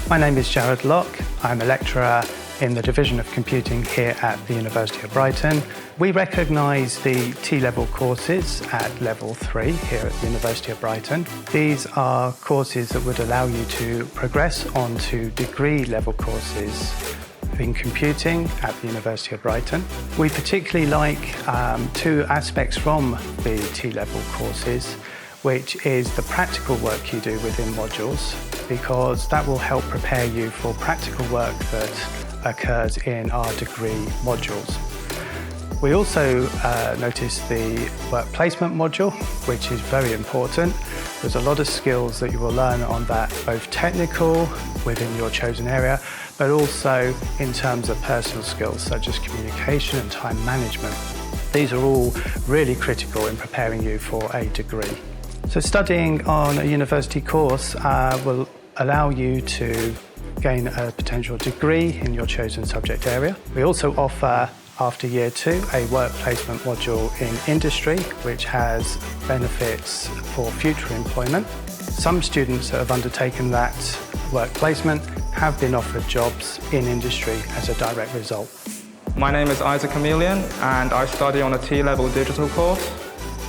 My name is Jared Locke. I'm a lecturer in the Division of Computing here at the University of Brighton. We recognise the T-level courses at level 3 here at the University of Brighton. These are courses that would allow you to progress onto degree level courses in computing at the University of Brighton. We particularly like two aspects from the T-level courses, which is the practical work you do within modules, because that will help prepare you for practical work that occurs in our degree modules. We also notice the work placement module, which is very important. There's a lot of skills that you will learn on that, both technical within your chosen area, but also in terms of personal skills such as communication and time management. These are all really critical in preparing you for a degree. So studying on a university course will allow you to gain a potential degree in your chosen subject area. We also offer, after year 2, a work placement module in industry, which has benefits for future employment. Some students that have undertaken that work placement have been offered jobs in industry as a direct result. My name is Isaac Chameleon and I study on a T-level digital course.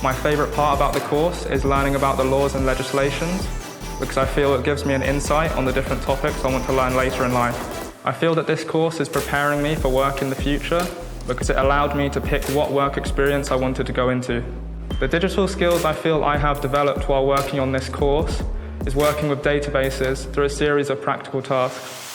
My favourite part about the course is learning about the laws and legislations, because I feel it gives me an insight on the different topics I want to learn later in life. I feel that this course is preparing me for work in the future because it allowed me to pick what work experience I wanted to go into. The digital skills I feel I have developed while working on this course is working with databases through a series of practical tasks.